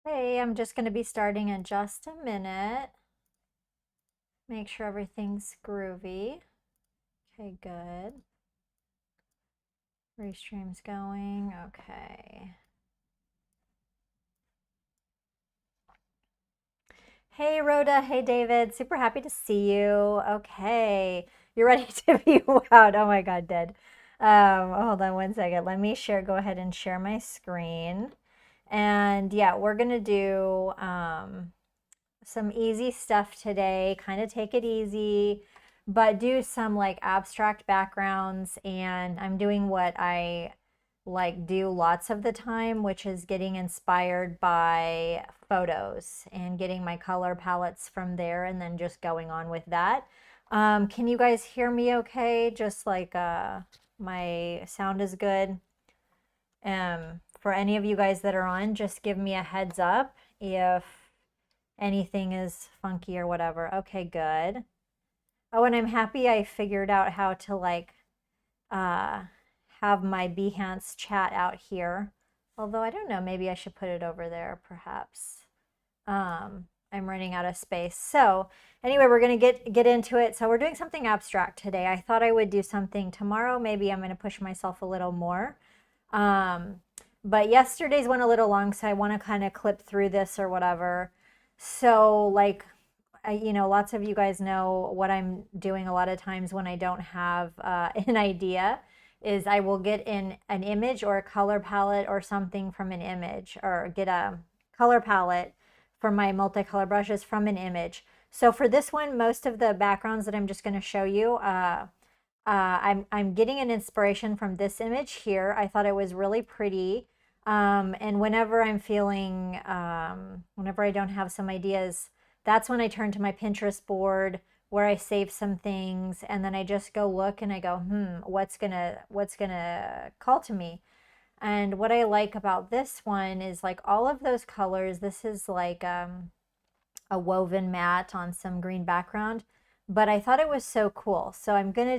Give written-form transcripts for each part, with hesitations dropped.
Hey, I'm just going to be starting in just a minute. Make sure everything's groovy. Okay, good. Restream's going. Okay. Hey, Rhoda. Hey, David. Super happy to see you. Okay. You're ready to be wowed. Oh my God, dead. Hold on one second. Let me go ahead and share my screen. And yeah, we're going to do some easy stuff today, kind of take it easy, but do some like abstract backgrounds. And I'm doing what I like do lots of the time, which is getting inspired by photos and getting my color palettes from there and then just going on with that. Can you guys hear me okay? Just like my sound is good. For any of you guys that are on, just give me a heads up if anything is funky or whatever. Okay, good. Oh, and I'm happy I figured out how to like uh, have my Behance chat out here. Although I don't know, maybe I should put it over there perhaps. I'm running out of space. So anyway, we're gonna get into it. So we're doing something abstract today. I thought I would do something tomorrow. Maybe I'm gonna push myself a little more. Um, but yesterday's went a little long, so I want to kind of clip through this or whatever. So like lots of you guys know what I'm doing a lot of times when I don't have an idea is I will get in an image or a color palette or something from an image or get a color palette for my multicolor brushes from an image. So for this one, most of the backgrounds that I'm just going to show you, I'm getting an inspiration from this image here. I thought it was really pretty. And whenever I'm feeling, whenever I don't have some ideas, that's when I turn to my Pinterest board where I save some things and then I just go look and I go, what's gonna call to me? And what I like about this one is like all of those colors. This is like a woven mat on some green background, but I thought it was so cool. So I'm gonna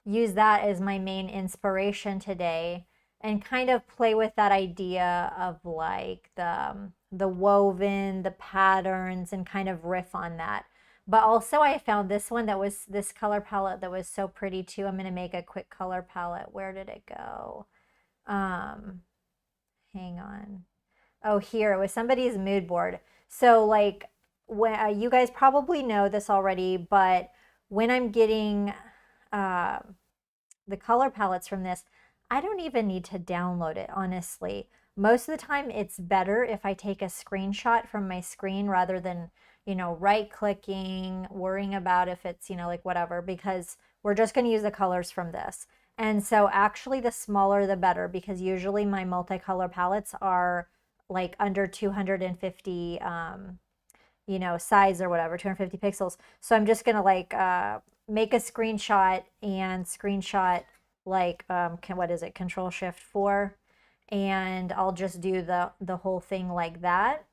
use that as my main inspiration today and kind of play with that idea of like the woven, the patterns, and kind of riff on that. But also I found this one that was this color palette that was so pretty too. I'm gonna make a quick color palette. Where did it go? Um, Hang on. Oh, here, it was somebody's mood board. So, like, when you guys probably know this already, but when I'm getting uh, the color palettes from this, I don't even need to download it, honestly. Most of the time, it's better if I take a screenshot from my screen rather than, right clicking, worrying about if it's, like whatever, because we're just going to use the colors from this. And so, actually, the smaller the better, because usually my multicolor palettes are like under 250 size or whatever, 250 pixels. So I'm just gonna like make a screenshot and screenshot like what is it, Control Shift 4, and I'll just do the whole thing like that.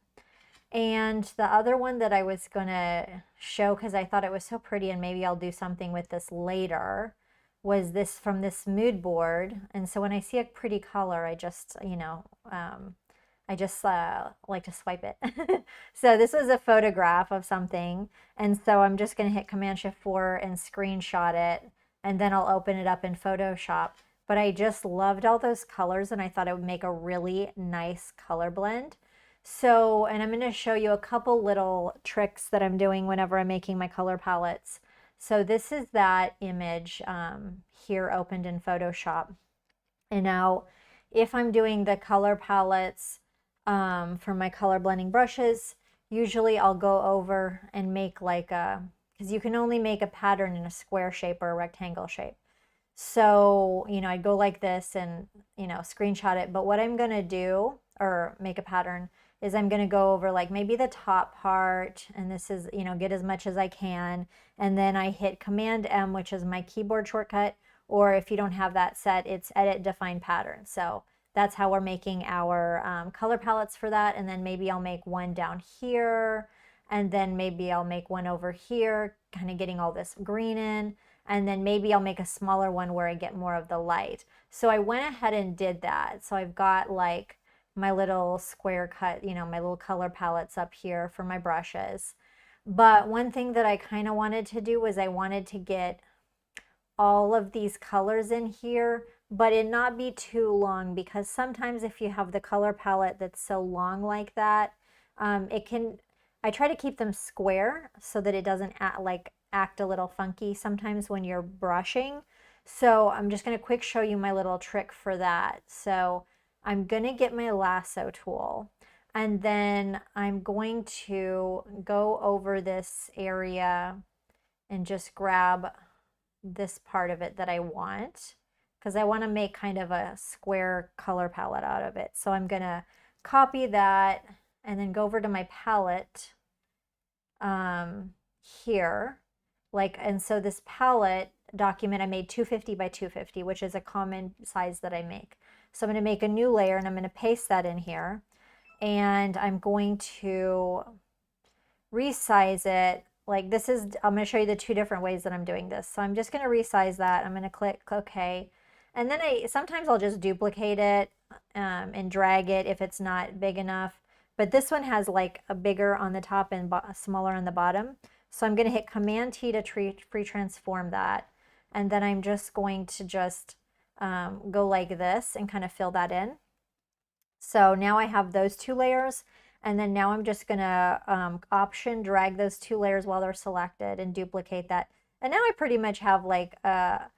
And the other one that I was gonna show because I thought it was so pretty and maybe I'll do something with this later was this from this mood board. And so when I see a pretty color, I just like to swipe it. So this was a photograph of something. And so I'm just going to hit Command Shift 4 and screenshot it. And then I'll open it up in Photoshop. But I just loved all those colors and I thought it would make a really nice color blend. So, and I'm going to show you a couple little tricks that I'm doing whenever I'm making my color palettes. So this is that image here opened in Photoshop. And now if I'm doing the color palettes for my color blending brushes, usually I'll go over and make like because you can only make a pattern in a square shape or a rectangle shape. So, I'd go like this and, screenshot it. But what I'm going to do or make a pattern is I'm going to go over like maybe the top part and this is, get as much as I can. And then I hit Command M, which is my keyboard shortcut. Or if you don't have that set, it's Edit Define Pattern. So that's how we're making our color palettes for that. And then maybe I'll make one down here. And then maybe I'll make one over here, kind of getting all this green in. And then maybe I'll make a smaller one where I get more of the light. So I went ahead and did that. So I've got like my little square cut, you know, my little color palettes up here for my brushes. But one thing that I kind of wanted to do was I wanted to get all of these colors in here, but it not be too long, because sometimes if you have the color palette that's so long like that, it can, I try to keep them square so that it doesn't act a little funky sometimes when you're brushing. So I'm just going to quick show you my little trick for that. So I'm going to get my lasso tool, and then I'm going to go over this area and just grab this part of it that I want, because I want to make kind of a square color palette out of it. So I'm going to copy that and then go over to my palette here. And so this palette document, I made 250 by 250, which is a common size that I make. So I'm going to make a new layer and I'm going to paste that in here. And I'm going to resize it. Like this is, I'm going to show you the two different ways that I'm doing this. So I'm just going to resize that. I'm going to click OK. And then sometimes I'll just duplicate it and drag it if it's not big enough. But this one has like a bigger on the top and smaller on the bottom. So I'm going to hit Command T to free transform that. And then I'm just going to just go like this and kind of fill that in. So now I have those two layers. And then now I'm just going to Option drag those two layers while they're selected and duplicate that. And now I pretty much have like a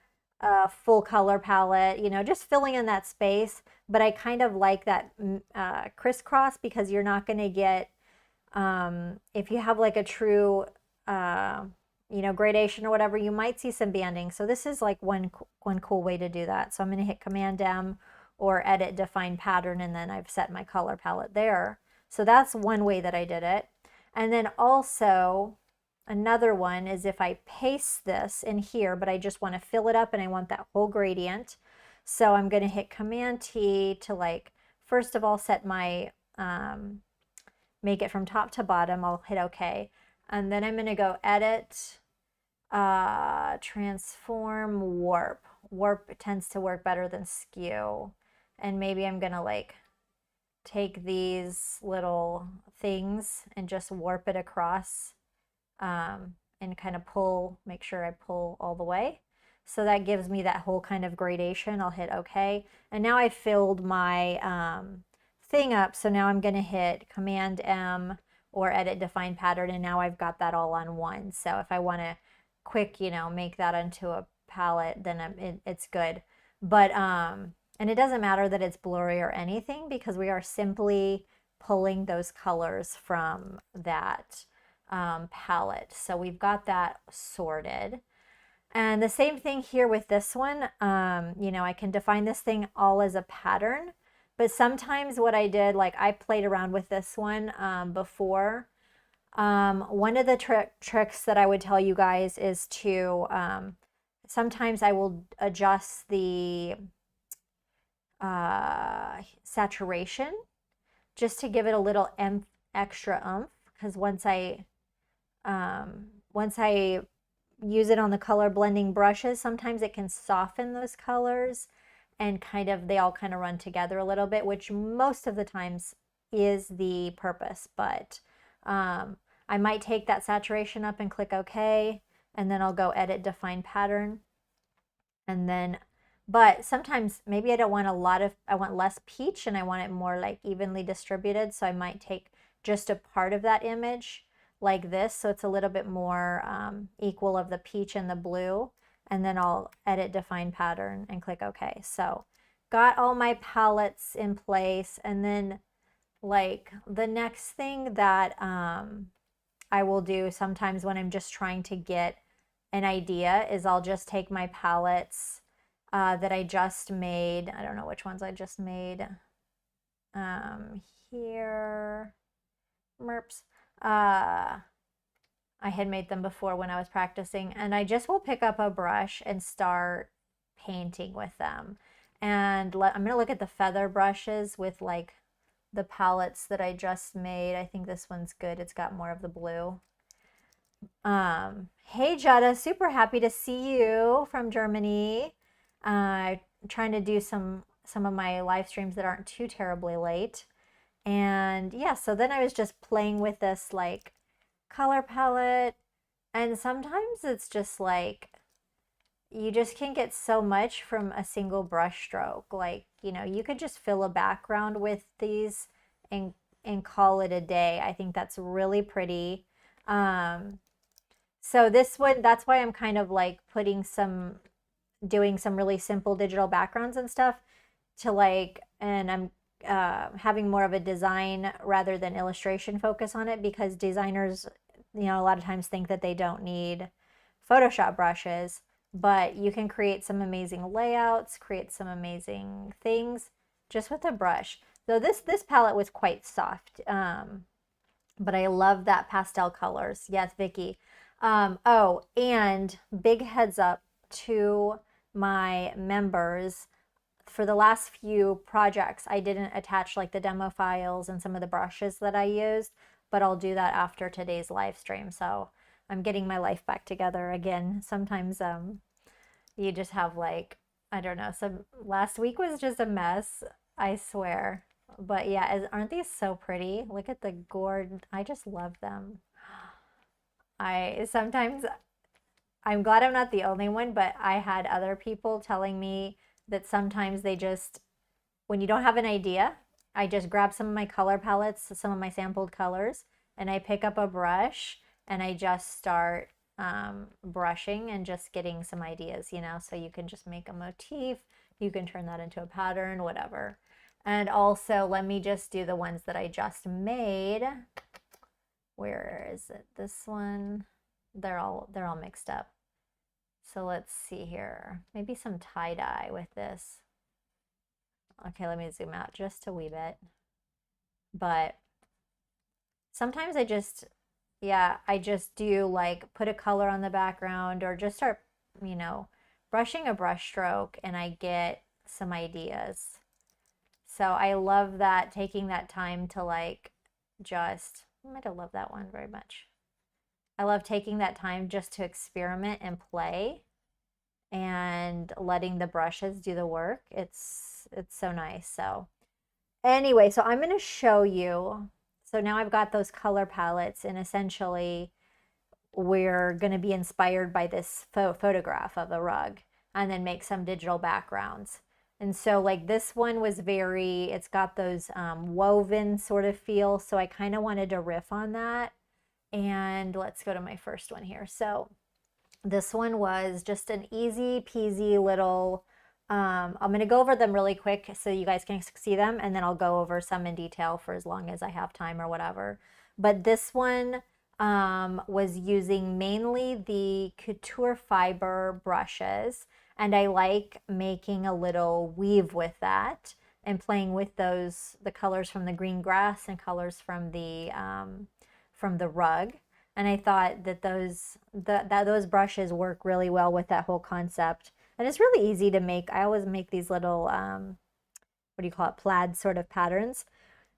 full color palette, you know, just filling in that space. But I kind of like that crisscross, because you're not going to get, if you have like a true, you know, gradation or whatever, you might see some banding. So this is like one cool way to do that. So I'm going to hit Command M or Edit Define Pattern, and then I've set my color palette there. So that's one way that I did it. And then also another one is if I paste this in here, but I just want to fill it up and I want that whole gradient. So I'm going to hit Command T to, like, first of all set my, make it from top to bottom. I'll hit OK. And then I'm going to go Edit, Transform, Warp. Warp tends to work better than Skew. And maybe I'm going to like take these little things and just warp it across and kind of pull, make sure I pull all the way. So that gives me that whole kind of gradation. I'll hit OK. And now I filled my thing up. So now I'm going to hit Command M or Edit Define Pattern. And now I've got that all on one. So if I want to quick, you know, make that into a palette, then it's good. But, and it doesn't matter that it's blurry or anything, because we are simply pulling those colors from that palette. So we've got that sorted. And the same thing here with this one. You know, I can define this thing all as a pattern, but sometimes what I did, like I played around with this one before. One of the tricks that I would tell you guys is to, sometimes I will adjust the saturation just to give it a little extra oomph, because once I use it on the color blending brushes, sometimes it can soften those colors and kind of, they all kind of run together a little bit, which most of the times is the purpose. But I might take that saturation up and click OK, and then I'll go Edit Define Pattern. And then, but sometimes maybe I don't want a lot of, I want less peach and I want it more like evenly distributed. So I might take just a part of that image like this, so it's a little bit more equal of the peach and the blue. And then I'll Edit Define Pattern and click OK. So got all my palettes in place. And then like the next thing that I will do sometimes when I'm just trying to get an idea is I'll just take my palettes that I just made. I don't know which ones I just made. Here, merps. I had made them before when I was practicing, and I just will pick up a brush and start painting with them. And I'm going to look at the feather brushes with like the palettes that I just made. I think this one's good. It's got more of the blue. Hey Jetta, super happy to see you from Germany. Trying to do some some of my live streams that aren't too terribly late. And yeah, so then I was just playing with this like color palette, and sometimes it's just like you just can get so much from a single brush stroke. Like, you know, you could just fill a background with these and call it a day. I think that's really pretty. Um, so this one, that's why I'm kind of like doing some really simple digital backgrounds and stuff to like, and I'm having more of a design rather than illustration focus on it, because designers, you know, a lot of times think that they don't need Photoshop brushes, but you can create some amazing layouts, create some amazing things just with a brush. So this palette was quite soft, but I love that pastel colors. Yes, Vicky. Oh, and big heads up to my members. For the last few projects, I didn't attach like the demo files and some of the brushes that I used, but I'll do that after today's live stream. So I'm getting my life back together again. Sometimes you just have like, I don't know, some last week was just a mess, I swear. But yeah, aren't these so pretty? Look at the gourd. I just love them. I sometimes I'm glad I'm not the only one, but I had other people telling me that sometimes they just, when you don't have an idea, I just grab some of my color palettes, some of my sampled colors, and I pick up a brush and I just start brushing and just getting some ideas, you know, so you can just make a motif, you can turn that into a pattern, whatever. And also, let me just do the ones that I just made. Where is it? This one. They're all mixed up. So let's see here. Maybe some tie-dye with this. Okay, let me zoom out just a wee bit. But sometimes I just, yeah, I just do like put a color on the background or just start, you know, brushing a brush stroke and I get some ideas. So I love that, taking that time to like just, I might have loved that one very much. I love taking that time just to experiment and play and letting the brushes do the work. It's so nice. So anyway, so I'm going to show you. So now I've got those color palettes, and essentially we're going to be inspired by this photograph of a rug and then make some digital backgrounds. And so like this one was it's got those woven sort of feel. So I kind of wanted to riff on that. And let's go to my first one here. So this one was just an easy peasy little, I'm going to go over them really quick so you guys can see them, and then I'll go over some in detail for as long as I have time or whatever. But this one was using mainly the couture fiber brushes, and I like making a little weave with that and playing with the colors from the green grass and colors from the rug. And I thought that those brushes work really well with that whole concept. And it's really easy to make. I always make these little, what do you call it, plaid sort of patterns.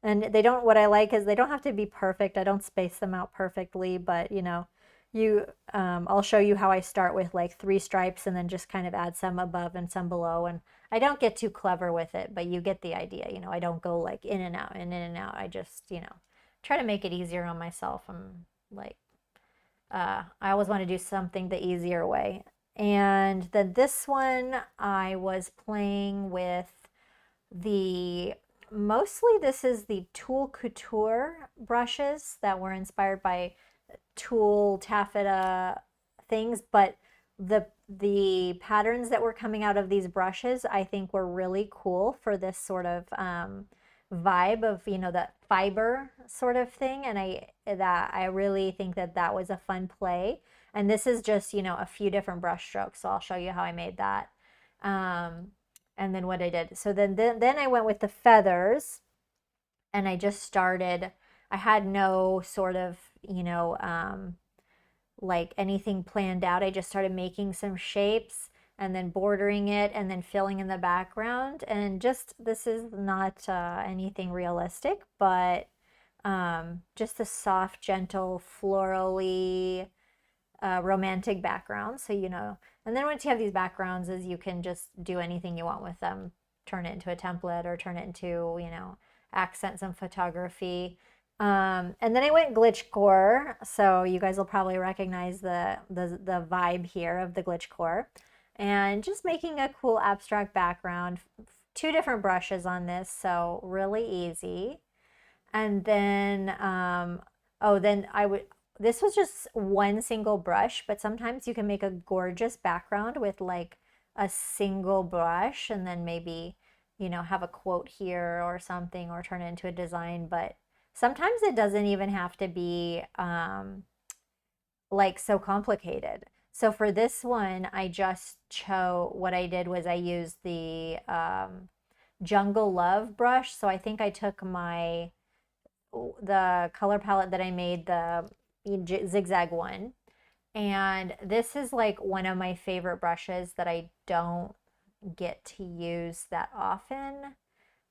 And what I like is they don't have to be perfect. I don't space them out perfectly, but you know, I'll show you how I start with like 3 stripes and then just kind of add some above and some below. And I don't get too clever with it, but you get the idea. You know, I don't go like in and out and in and out. I just, you know, try to make it easier on myself. I'm like, I always want to do something the easier way. And then this one, I was playing with mostly this is the Tulle Couture brushes that were inspired by tulle taffeta things, but the patterns that were coming out of these brushes I think were really cool for this sort of vibe of, you know, that fiber sort of thing. And I really think that was a fun play. And this is just, you know, a few different brush strokes. So I'll show you how I made that. And then what I did. So then I went with the feathers, and I just started, I had no sort of, you know, like anything planned out. I just started making some shapes and then bordering it and then filling in the background. And just, this is not anything realistic, but just a soft, gentle, florally, romantic background. So, you know, and then once you have these backgrounds, is you can just do anything you want with them. turn it into a template or turn it into, you know, accents and photography. And then I went glitch core, so you guys will probably recognize the vibe here of the glitch core, and just making a cool abstract background. 2 different brushes on this, so really easy. And then then this was just one single brush, but sometimes you can make a gorgeous background with like a single brush, and then maybe, you know, have a quote here or something, or turn it into a design. But sometimes it doesn't even have to be like so complicated. So for this one, I just what I did was I used the Jungle Love brush. So I think I took the color palette that I made, the zigzag one. And this is like one of my favorite brushes that I don't get to use that often.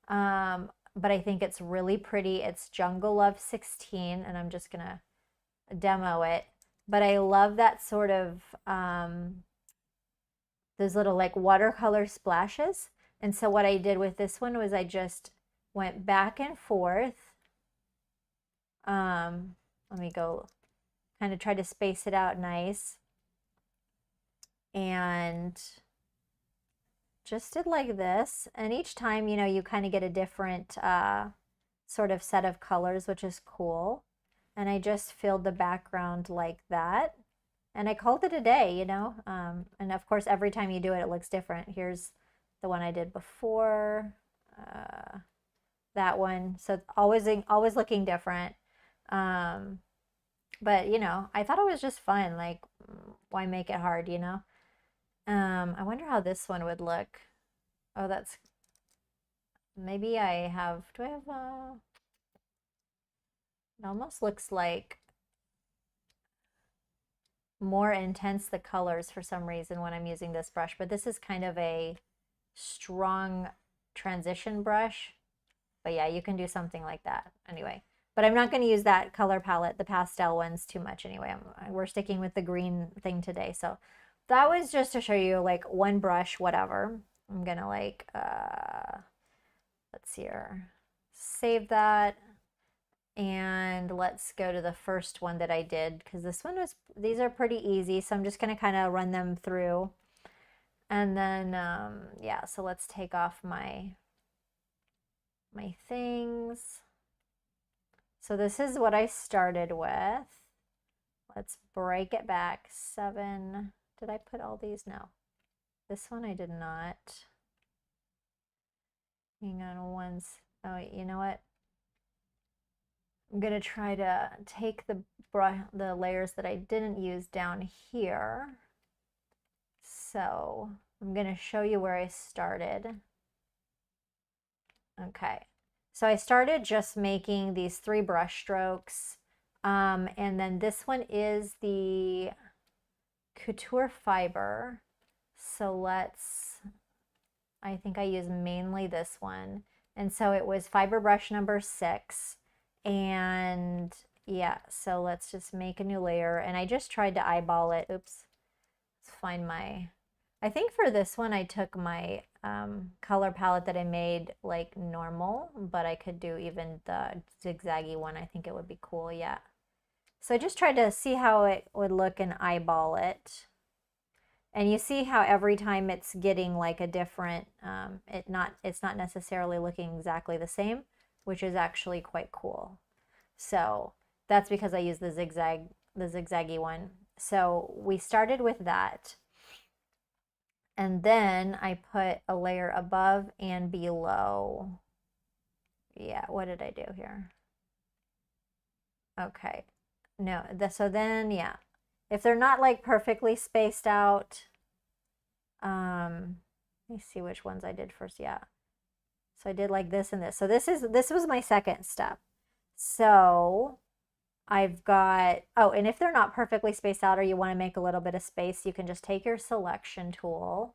But I think it's really pretty. It's Jungle Love 16, and I'm just gonna demo it. But I love that sort of those little like watercolor splashes. And so what I did with this one was I just went back and forth. Let me go kind of try to space it out nice. And just did like this. And each time, you know, you kind of get a different sort of set of colors, which is cool. And I just filled the background like that. And I called it a day, you know. And of course, every time you do it, it looks different. Here's the one I did before. That one. So always looking different. But, you know, I thought it was just fun. Like, why make it hard, you know? I wonder how this one would look. Oh, that's, maybe I have, do I have it almost looks like more intense, the colors, for some reason, when I'm using this brush. But this is kind of a strong transition brush. But yeah, you can do something like that anyway. But I'm not going to use that color palette, the pastel ones, too much anyway. We're sticking with the green thing today. So that was just to show you like one brush, whatever. I'm going to like, let's see here, save that. And let's go to the first one that I did, because this one was, these are pretty easy. So I'm just going to kind of run them through. And then, yeah, so let's take off my things. So this is what I started with. Let's break it back. 7. Did I put all these? No. This one I did not. Hang on once. Oh, you know what? I'm going to try to take the layers that I didn't use down here. So I'm going to show you where I started. Okay. So I started just making these 3 brush strokes. And then this one is the Couture Fiber. So I think I use mainly this one. And so it was fiber brush number 6. And yeah, so let's just make a new layer. And I just tried to eyeball it. Oops. Let's find I think for this one I took my color palette that I made like normal, but I could do even the zigzaggy one. I think it would be cool, yeah. So I just tried to see how it would look and eyeball it. And you see how every time it's getting like a different, it's not necessarily looking exactly the same, which is actually quite cool. So that's because I use the zigzaggy one. So we started with that. And then I put a layer above and below. Yeah, what did I do here? Okay. No, so then, yeah. If they're not like perfectly spaced out, let me see which ones I did first. Yeah. So I did like this and this. So this was my second step. So I've got, oh, and if they're not perfectly spaced out or you want to make a little bit of space, you can just take your selection tool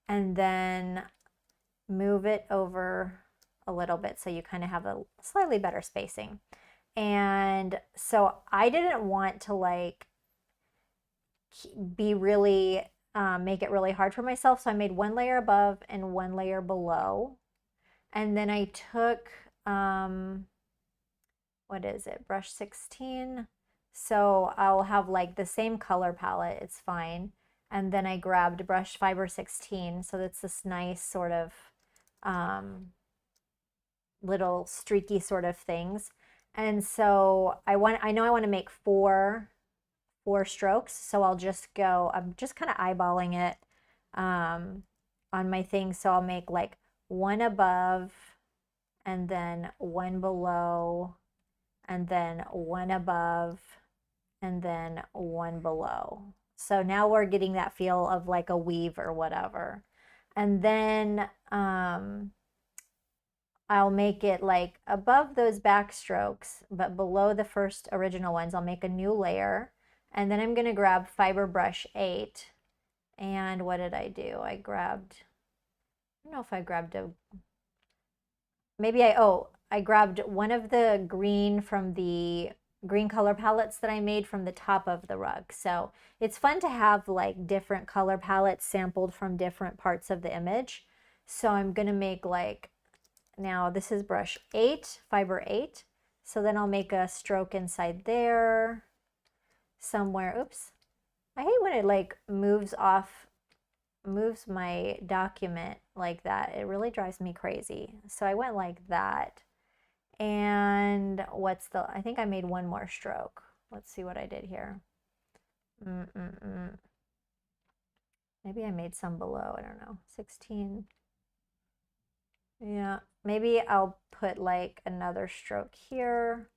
and then move it over a little bit so you kind of have a slightly better spacing. And so I didn't want to like be really make it really hard for myself. So I made one layer above and one layer below. And then I took, what is it, brush 16. So I'll have like the same color palette, it's fine. And then I grabbed brush fiber 16. So that's this nice sort of little streaky sort of things. And so I know I want to make four strokes. So I'll just go, I'm just kind of eyeballing it on my thing. So I'll make like one above and then one below and then one above and then one below. So now we're getting that feel of like a weave or whatever. And then I'll make it like above those back strokes, but below the first original ones, I'll make a new layer. And then I'm going to grab fiber brush 8. And what did I do? I grabbed, I don't know if I grabbed a, maybe I grabbed one of the green from the green color palettes that I made from the top of the rug. So it's fun to have like different color palettes sampled from different parts of the image. So I'm going to make like, now this is brush 8, fiber 8. So then I'll make a stroke inside there somewhere. Oops. I hate when it like moves my document like that. It really drives me crazy. So I went like that. And I think I made one more stroke. Let's see what I did here. Maybe I made some below, I don't know, 16. Yeah, maybe I'll put like another stroke here.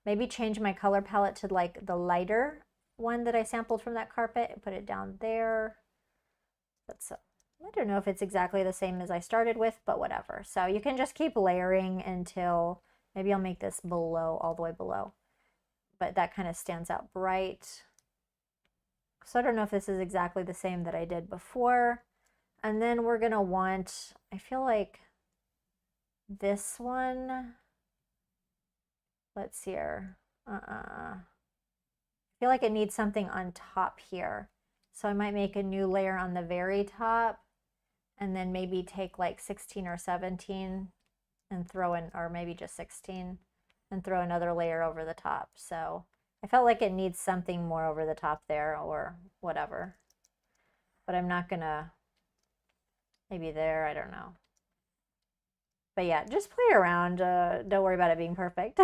Maybe change my color palette to like the lighter one that I sampled from that carpet and put it down there. I don't know if it's exactly the same as I started with, but whatever. So you can just keep layering until, maybe I'll make this below, all the way below. But that kind of stands out bright. So I don't know if this is exactly the same that I did before. And then we're gonna want, I feel like this one, let's see here. I feel like it needs something on top here. So I might make a new layer on the very top and then maybe take like 16 or 17 and throw in, or maybe just 16 and throw another layer over the top. So I felt like it needs something more over the top there or whatever. But I'm not gonna, maybe there, I don't know. But yeah, just play around. Don't worry about it being perfect.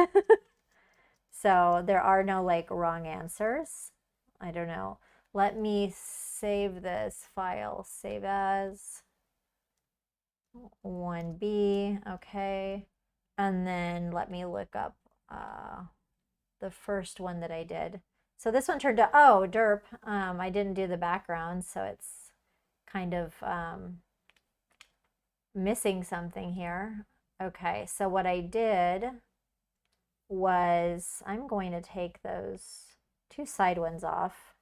So there are no like wrong answers. I don't know. Let me save this file. Save as 1B. Okay. And then let me look up the first one that I did. So this one turned out, oh, derp. I didn't do the background, so it's kind of missing something here. Okay, so what I did was I'm going to take those two side ones off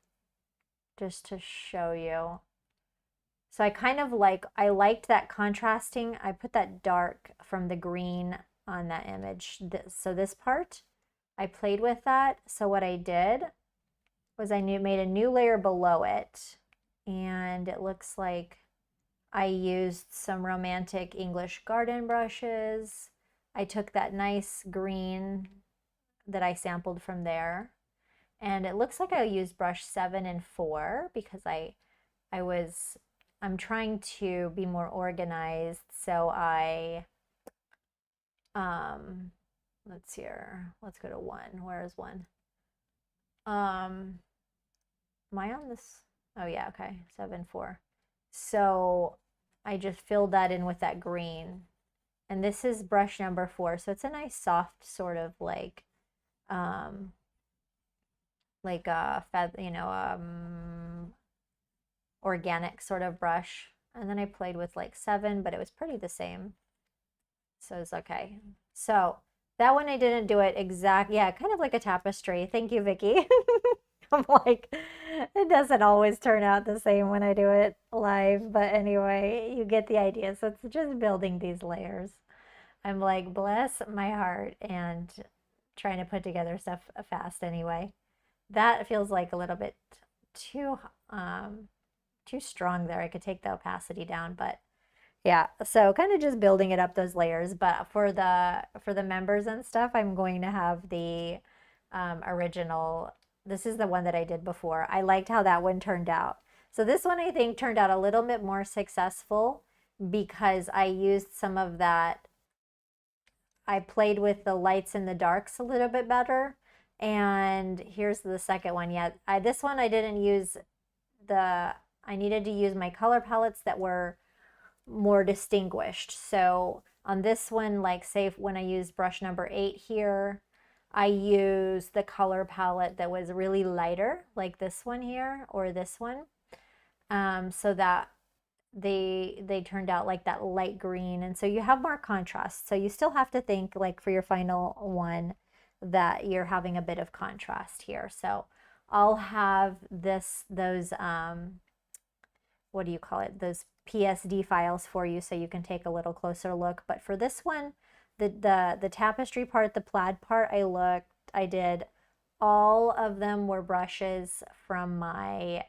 just to show you. So I kind of I liked that contrasting. I put that dark from the green on that image. So this part, I played with that. So what I did was I made a new layer below it. And it looks like I used some romantic English garden brushes. I took that nice green that I sampled from there. And it looks like I used brush 7 and 4 because I'm trying to be more organized. So let's see here. Let's go to 1. Where is 1? Am I on this? Oh yeah, okay. 7, 4. So I just filled that in with that green. And this is brush number 4. So it's a nice soft sort of like a organic sort of brush. And then I played with like 7, but it was pretty the same. So it's okay. So that one I didn't do it yeah, kind of like a tapestry. Thank you, Vicky. I'm like, it doesn't always turn out the same when I do it live, but anyway, you get the idea. So it's just building these layers. I'm like, bless my heart, and trying to put together stuff fast anyway. That feels like a little bit too too strong there. I could take the opacity down, but yeah, so kind of just building it up those layers. But for the members and stuff, I'm going to have the original. This is the one that I did before. I liked how that one turned out. So this one I think turned out a little bit more successful because I used some of that. I played with the lights and the darks a little bit better. And here's the second one. Yeah, this one I didn't use I needed to use my color palettes that were more distinguished. So on this one, like say when I used brush number 8 here, I used the color palette that was really lighter, like this one here or this one, so that they turned out like that light green, and so you have more contrast. So you still have to think like for your final one that you're having a bit of contrast here. So I'll have those what do you call it, those PSD files for you so you can take a little closer look. But for this one, the tapestry part, the plaid part, I did all of them were brushes from my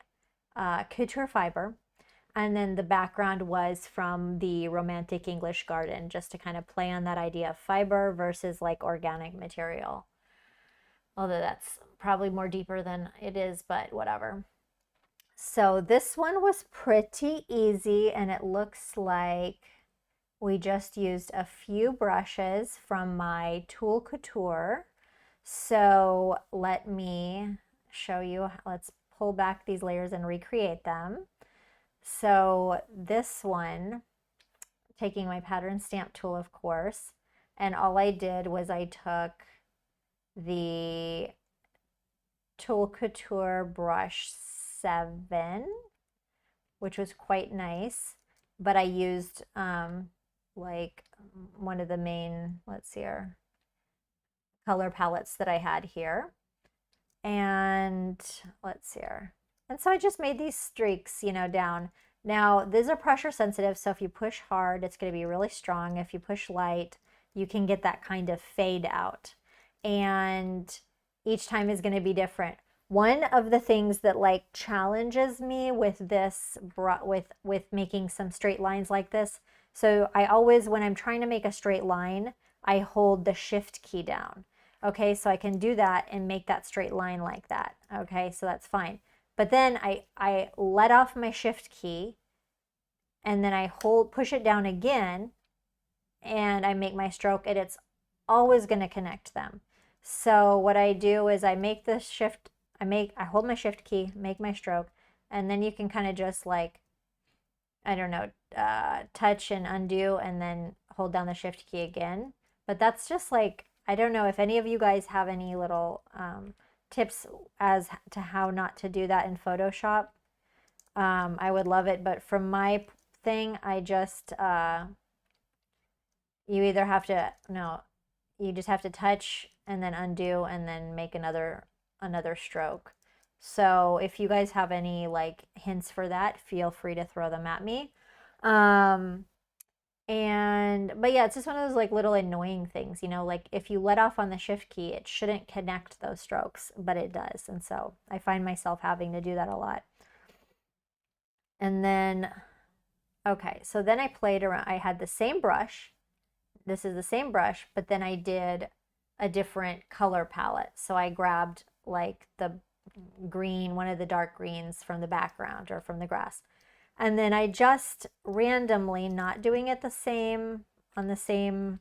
couture fiber. And then the background was from the Romantic English Garden, just to kind of play on that idea of fiber versus like organic material. Although that's probably more deeper than it is, but whatever. So this one was pretty easy, and it looks like we just used a few brushes from my Tool Couture. So let me show you. Let's pull back these layers and recreate them. So this one, taking my pattern stamp tool, of course, and all I did was I took the Tool Couture brush 7, which was quite nice, but I used like one of the main, let's see here, color palettes that I had here. And let's see here. And so I just made these streaks, you know, down. Now, these are pressure sensitive, so if you push hard, it's going to be really strong. If you push light, you can get that kind of fade out. And each time is going to be different. One of the things that like challenges me with this, with making some straight lines like this, so I always, when I'm trying to make a straight line, I hold the shift key down. Okay, so I can do that and make that straight line like that. Okay, so that's fine. But then I let off my shift key and then I push it down again, and I make my stroke, and it's always going to connect them. So what I do is I make the shift, I hold my shift key, make my stroke, and then you can kind of just like, I don't know, touch and undo and then hold down the shift key again. But that's just like, I don't know if any of you guys have any little tips as to how not to do that in Photoshop. I would love it, but from my thing, I just, you either have to, no, you just have to touch and then undo and then make another stroke. So if you guys have any like hints for that, feel free to throw them at me. But yeah, it's just one of those like little annoying things, you know, like if you let off on the shift key, it shouldn't connect those strokes, but it does. And so I find myself having to do that a lot. And then, okay, so then I played around. I had the same brush. This is the same brush, but then I did a different color palette. So I grabbed like the green, one of the dark greens from the background or from the grass. And then I just randomly, not doing it the same, on the same,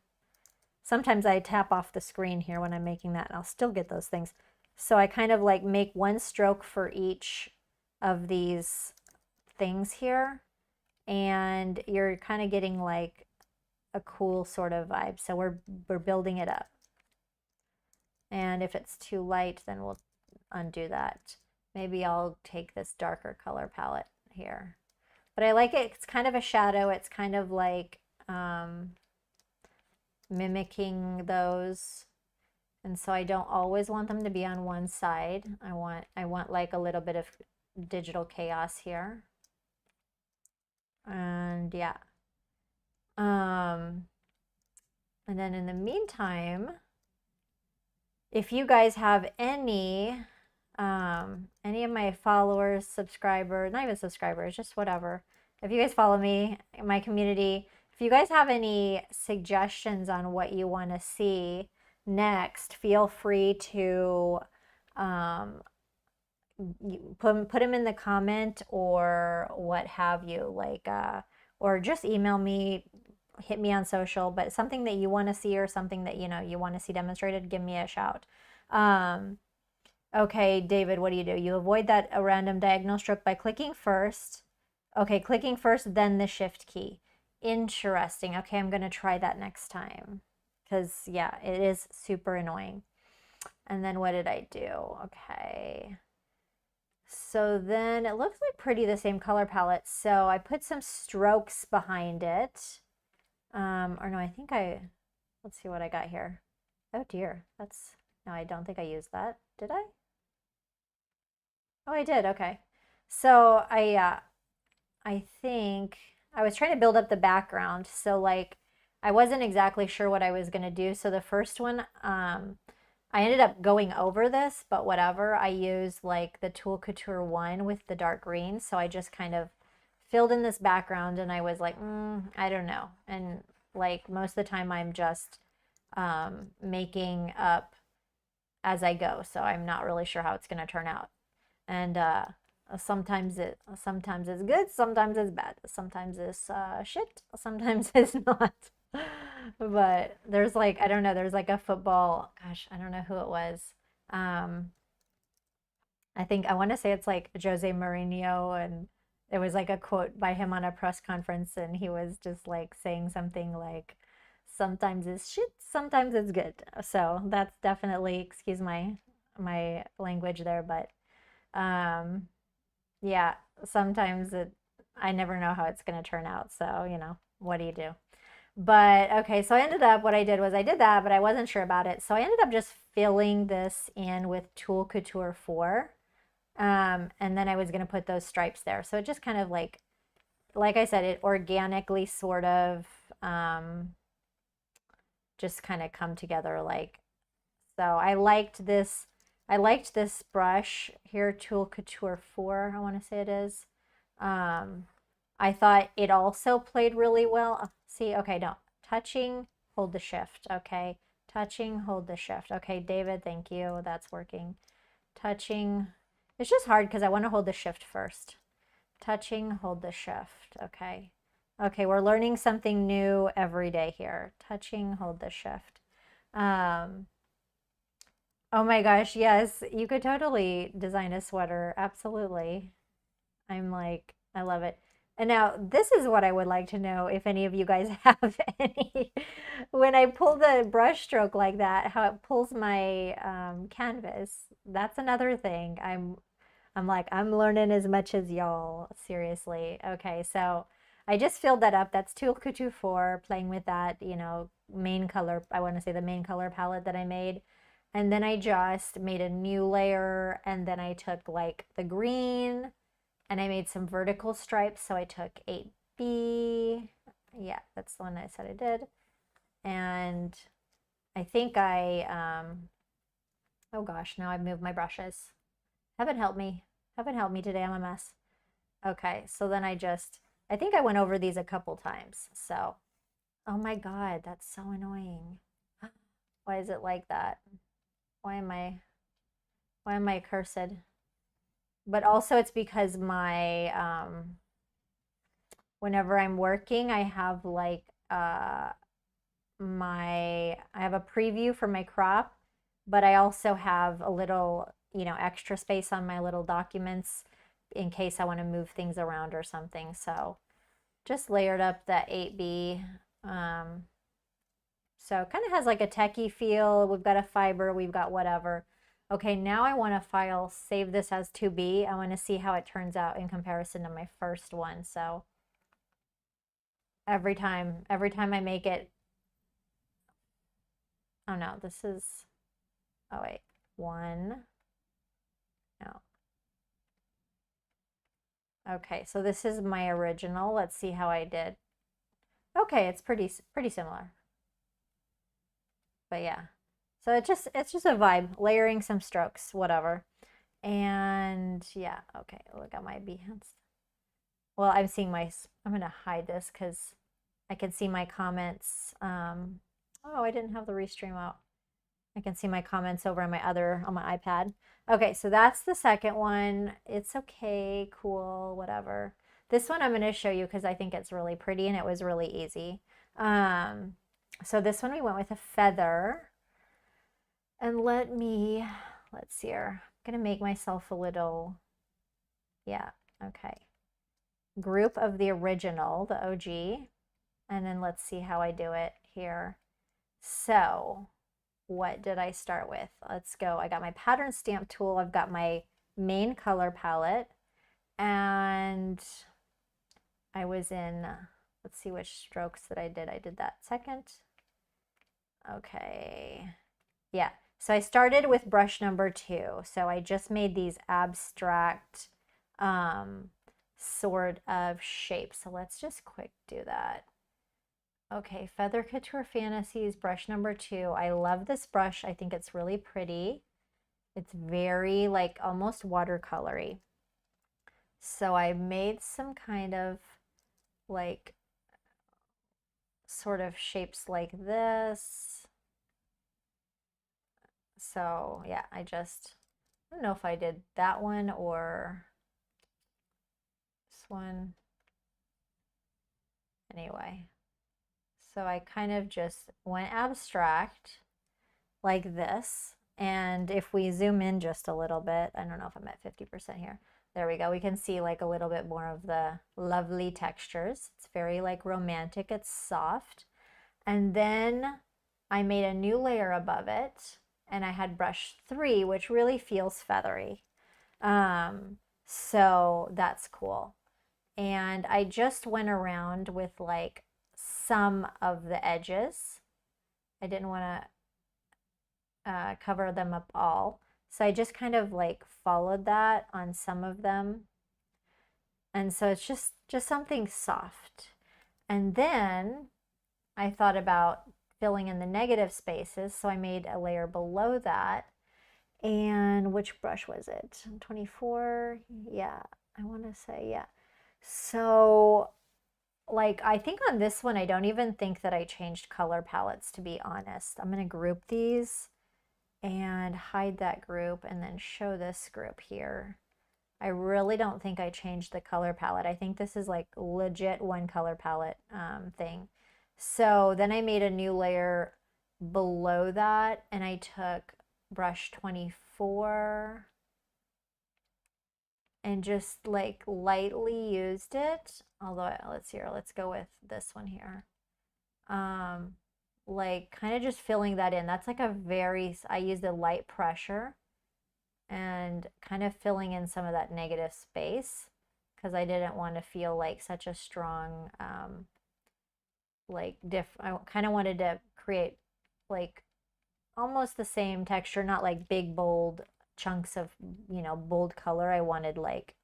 sometimes I tap off the screen here when I'm making that, and I'll still get those things. So I kind of like make one stroke for each of these things here, and you're kind of getting like a cool sort of vibe. So we're building it up. And if it's too light, then we'll undo that. Maybe I'll take this darker color palette here. But I like it. It's kind of a shadow. It's kind of like mimicking those. And so I don't always want them to be on one side. I want like a little bit of digital chaos here. And yeah. And then in the meantime, if you guys have any Any of my followers, subscribers, not even subscribers, just whatever. If you guys follow me, my community, if you guys have any suggestions on what you want to see next, feel free to um, put them in the comment or what have you, like, or just email me, hit me on social, but something that you want to see or something that, you know, you want to see demonstrated, give me a shout. Okay, David, what do? You avoid that a random diagonal stroke by clicking first. Okay, clicking first, then the shift key. Interesting. Okay, I'm going to try that next time. Because, yeah, it is super annoying. And then what did I do? Okay. So then it looks like pretty the same color palette. So I put some strokes behind it. Or no, I think let's see what I got here. Oh dear, no, I don't think I used that. Did I? Oh, I did. Okay. So I think I was trying to build up the background. So like, I wasn't exactly sure what I was going to do. So the first one, I ended up going over this, but whatever. I used like the Tool Couture 1 with the dark green. So I just kind of filled in this background and I was like, I don't know. And like most of the time I'm just making up as I go. So I'm not really sure how it's going to turn out. And sometimes it's good, sometimes it's bad, sometimes it's shit, sometimes it's not. But there's like, I don't know, there's like a football, gosh, I don't know who it was. I think I want to say it's like Jose Mourinho, and it was like a quote by him on a press conference, and he was just like saying something like, sometimes it's shit, sometimes it's good. So that's definitely, excuse my language there, but um, yeah, sometimes I never know how it's going to turn out. So, you know, what do you do? But okay, so what I did was I did that, but I wasn't sure about it. So I ended up just filling this in with Tool Couture 4. And then I was going to put those stripes there. So it just kind of like I said, it organically sort of just kind of come together like, so I liked this brush here, Tool Couture 4, I want to say it is. I thought it also played really well. See, okay, no. Touching, hold the shift, okay. Touching, hold the shift. Okay, David, thank you. That's working. Touching. It's just hard because I want to hold the shift first. Touching, hold the shift, okay. Okay, we're learning something new every day here. Touching, hold the shift. Oh my gosh, yes, you could totally design a sweater. Absolutely. I'm like, I love it. And now this is what I would like to know if any of you guys have any. When I pull the brush stroke like that, how it pulls my canvas. That's another thing. I'm like, I'm learning as much as y'all. Seriously. Okay, so I just filled that up. That's Tool Couture 4, playing with that, you know, main color. I want to say the main color palette that I made. And then I just made a new layer, and then I took like the green and I made some vertical stripes. So I took 8B. Yeah, that's the one I said I did. And I think oh gosh, now I've moved my brushes. Heaven help me. Heaven help me today. I'm a mess. Okay, so then I think I went over these a couple times. So, oh my God, that's so annoying. Why is it like that? Why am I cursed? But also it's because whenever I'm working, I have like I have a preview for my crop, but I also have a little, you know, extra space on my little documents in case I want to move things around or something. So just layered up that 8B. So it kind of has like a techie feel. We've got a fiber, we've got whatever. Okay, now I want to save this as 2B. I want to see how it turns out in comparison to my first one. So every time I make it, oh no, oh wait, one, no. Okay, so this is my original. Let's see how I did. Okay, it's pretty similar. But yeah. So it's just a vibe, layering some strokes, whatever. And yeah, okay, look at my Behance. Well, I'm seeing my, I'm going to hide this because I can see my comments. Oh, I didn't have the restream out. I can see my comments over on my iPad. Okay, so that's the second one. It's okay, cool, whatever. This one I'm going to show you because I think it's really pretty and it was really easy. So this one we went with a feather. And let's see here. I'm going to make myself a little, yeah, okay. Group of the original, the OG. And then let's see how I do it here. So what did I start with? Let's go. I got my pattern stamp tool. I've got my main color palette. And I was in, let's see which strokes that I did. I did that second. Okay. Yeah. So I started with brush number 2. So I just made these abstract sort of shapes. So let's just quick do that. Okay, Feather Couture Fantasies, brush number 2. I love this brush. I think it's really pretty. It's very like almost watercolory. So I made some kind of like sort of shapes like this. So yeah, I don't know if I did that one or this one. Anyway, so I kind of just went abstract like this. And if we zoom in just a little bit, I don't know if I'm at 50% here. There we go. We can see like a little bit more of the lovely textures. It's very like romantic. It's soft. And then I made a new layer above it and I had brush 3, which really feels feathery. So that's cool. And I just went around with like some of the edges. I didn't want to cover them up all. So I just kind of like followed that on some of them. And so it's just something soft. And then I thought about filling in the negative spaces. So I made a layer below that. And which brush was it? 24? Yeah, I want to say, yeah. So like, I think on this one, I don't even think that I changed color palettes, to be honest. I'm going to group these and hide that group and then show this group here. I really don't think I changed the color palette. I think this is like legit one color palette thing. So then I made a new layer below that and I took brush 24 and just like lightly used it. Although let's go with this one here. Like kind of just filling that in. That's like I used a light pressure and kind of filling in some of that negative space because I didn't want to feel like such a strong, I kind of wanted to create like almost the same texture, not like big, bold chunks of, bold color. I wanted like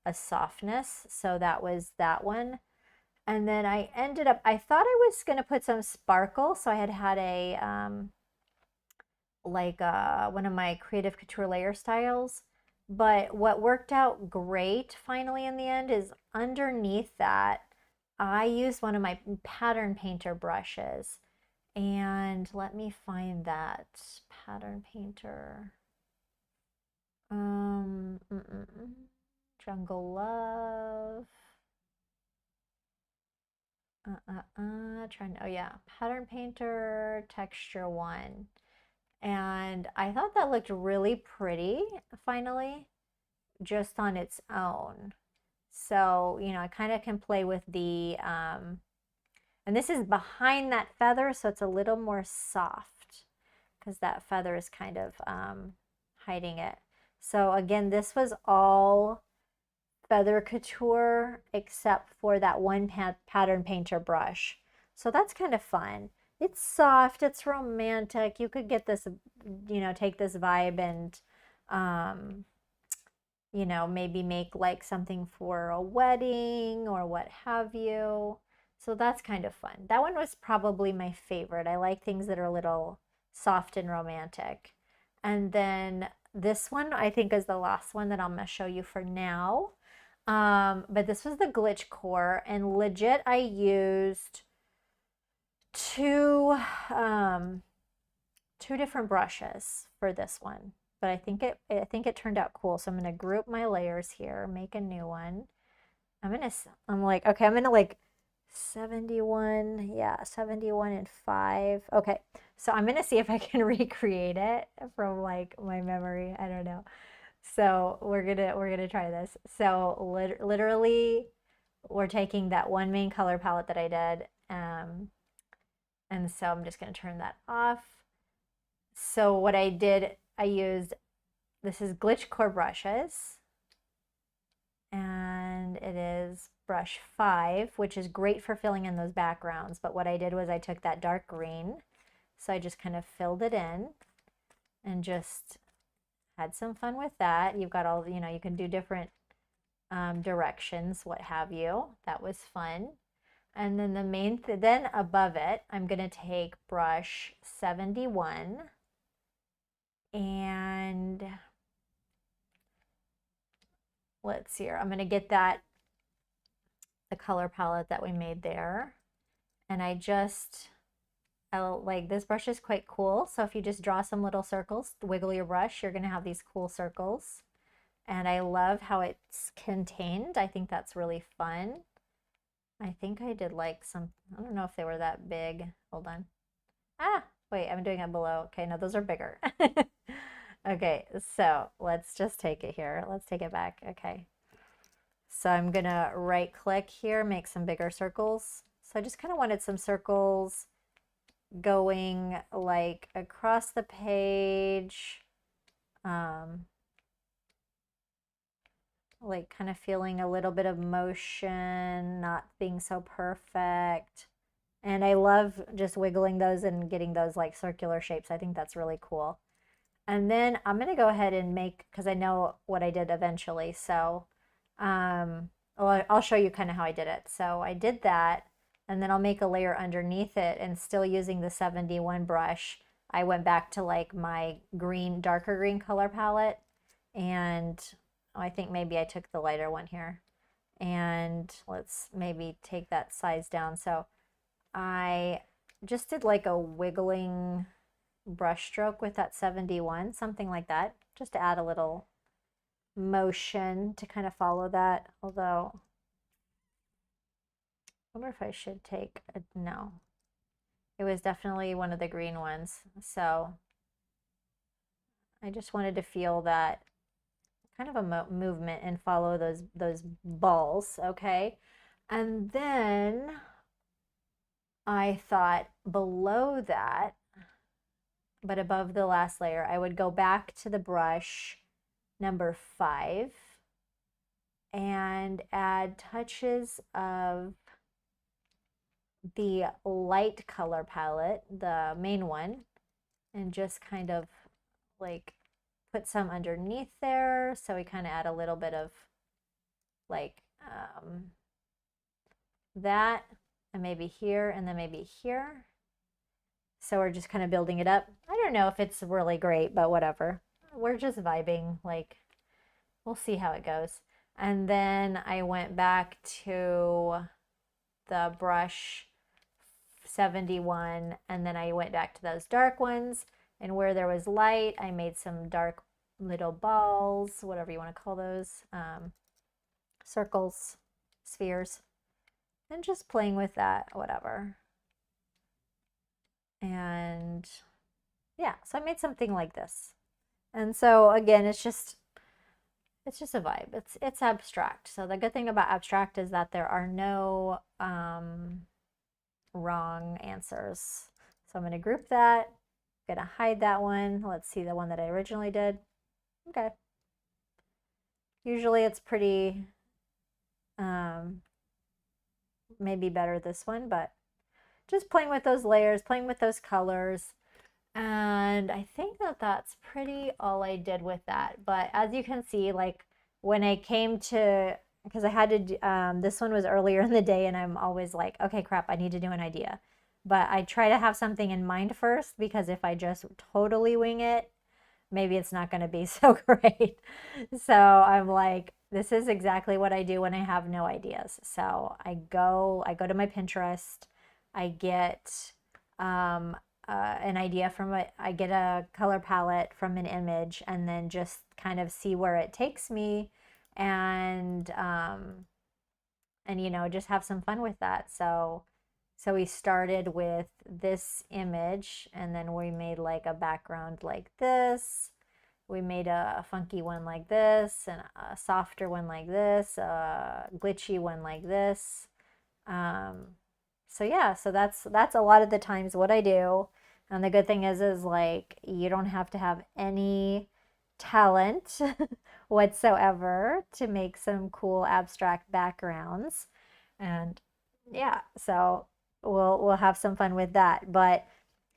a softness. So that was that one. And then I I thought I was going to put some sparkle. So I had one of my Creative Couture layer styles. But what worked out great finally in the end is underneath that, I used one of my pattern painter brushes. And let me find that pattern painter. Jungle Love. Oh yeah, pattern painter texture 1. And I thought that looked really pretty finally, just on its own. So, I kind of can play with the, and this is behind that feather, so it's a little more soft because that feather is kind of hiding it. So again, this was all Feather Couture except for that one pattern painter brush. So that's kind of fun. It's soft, it's romantic. You could get this, take this vibe and, maybe make like something for a wedding or what have you. So that's kind of fun. That one was probably my favorite. I like things that are a little soft and romantic. And then this one I think is the last one that I'm going to show you for now. But this was the glitch core, and legit I used two different brushes for this one. But I think it turned out cool. So I'm going to group my layers here, make a new one. I'm like, okay, I'm going to like 71, yeah, 71 and 5. Okay, so I'm going to see if I can recreate it from like my memory. I don't know. So we're gonna try this. So literally, we're taking that one main color palette that I did, and so I'm just gonna turn that off. So what I did, I used, this is Glitch Core brushes, and it is brush 5, which is great for filling in those backgrounds. But what I did was I took that dark green, so I just kind of filled it in and just had some fun with that. You've got all, you can do different directions, what have you. That was fun. And then then above it, I'm going to take brush 71 and let's see here. I'm going to get the color palette that we made there. And like this brush is quite cool. So if you just draw some little circles, wiggle your brush, you're going to have these cool circles. And I love how it's contained. I think that's really fun. I think I did like I don't know if they were that big. Hold on. Wait, I'm doing it below. Okay, no, those are bigger. Okay, so let's just take it here. Let's take it back. Okay. So I'm going to right click here, make some bigger circles. So I just kind of wanted some circles going like across the page, like kind of feeling a little bit of motion, not being so perfect. And I love just wiggling those and getting those like circular shapes. I think that's really cool. And then I'm going to go ahead and because I know what I did eventually. So I'll show you kind of how I did it. So I did that, and then I'll make a layer underneath it, and still using the 71 brush, I went back to like my darker green color palette, and I think maybe I took the lighter one here, and let's maybe take that size down. So I just did like a wiggling brush stroke with that 71, something like that, just to add a little motion to kind of follow that. Although I wonder if I should take no, it was definitely one of the green ones. So I just wanted to feel that kind of a movement and follow those balls. Okay, and then I thought below that, but above the last layer, I would go back to the brush number 5 and add touches of the light color palette, the main one, and just kind of like put some underneath there. So we kind of add a little bit of like that, and maybe here, and then maybe here. So we're just kind of building it up. I don't know if it's really great, but whatever. We're just vibing, like we'll see how it goes. And then I went back to the brush 71, and then I went back to those dark ones, and where there was light, I made some dark little balls, whatever you want to call those, circles, spheres, and just playing with that, whatever. And yeah, so I made something like this. And so again, it's just a vibe. It's abstract. So the good thing about abstract is that there are no wrong answers. So I'm going to group that. I'm going to hide that one. Let's see the one that I originally did. Okay. Usually it's pretty maybe better this one, but just playing with those layers, playing with those colors. And I think that that's pretty all I did with that. But as you can see, like when I came to, because I had to, this one was earlier in the day, and I'm always like, okay, crap, I need to do an idea. But I try to have something in mind first, because if I just totally wing it, maybe it's not going to be so great. So I'm like, this is exactly what I do when I have no ideas. So I go to my Pinterest, I get an idea from I get a color palette from an image, and then just kind of see where it takes me, and just have some fun with that. So we started with this image, and then we made like a background like this. We made a funky one like this, and a softer one like this, a glitchy one like this. Um, so yeah, so that's a lot of the times what I do. And the good thing is like you don't have to have any talent whatsoever to make some cool abstract backgrounds. And yeah, so we'll have some fun with that. But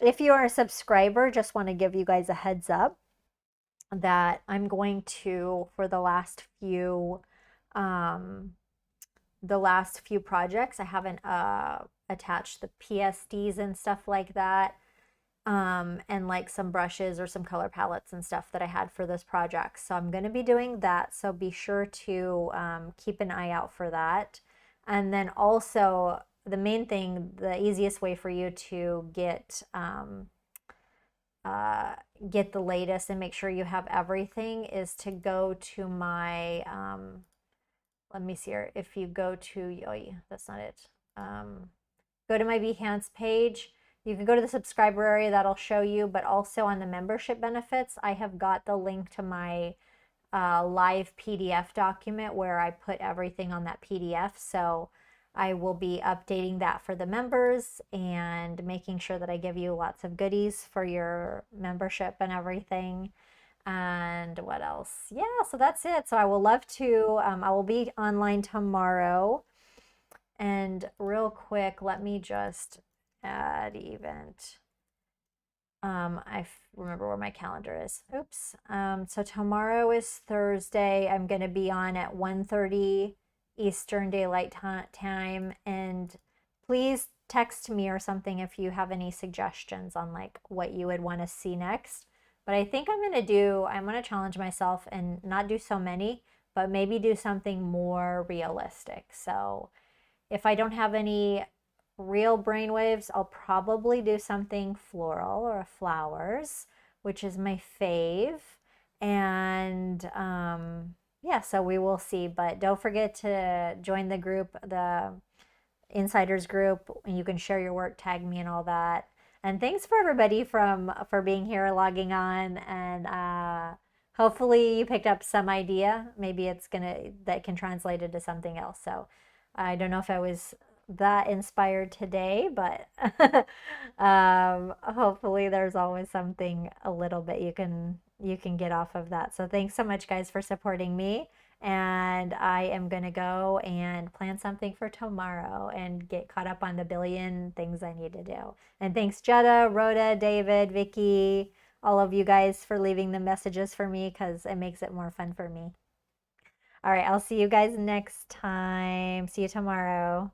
if you are a subscriber, just want to give you guys a heads up that I'm going to, for the last few projects, I haven't attached the PSDs and stuff like that, and like some brushes or some color palettes and stuff that I had for those projects. So I'm going to be doing that. So be sure to keep an eye out for that. And then also, the main thing, the easiest way for you to get the latest and make sure you have everything is to go to my let me see here. If you go to, oh yeah, that's not it. Go to my Behance page. You can go to the subscriber area, that'll show you, but also on the membership benefits, I have got the link to my live PDF document where I put everything on that PDF. So I will be updating that for the members and making sure that I give you lots of goodies for your membership and everything. And what else? Yeah, so that's it. So I will love to, I will be online tomorrow. And real quick, let me just add event. I remember where my calendar is. Oops. So tomorrow is Thursday. I'm going to be on at 1:30 Eastern Daylight Time. And please text me or something if you have any suggestions on like what you would want to see next. But I think I'm going to challenge myself and not do so many, but maybe do something more realistic. So if I don't have any real brainwaves, I'll probably do something floral or flowers, which is my fave. And yeah, so we will see. But don't forget to join the group, the insiders group, and you can share your work, tag me, and all that. And thanks for everybody for being here, logging on, and hopefully you picked up some idea. Maybe that can translate into something else. So I don't know if I was that inspired today, but hopefully there's always something a little bit you can get off of that. So thanks so much, guys, for supporting me. And I am going to go and plan something for tomorrow and get caught up on the billion things I need to do. And thanks, Jetta, Rhoda, David, Vicky, all of you guys for leaving the messages for me because it makes it more fun for me. All right, I'll see you guys next time. See you tomorrow.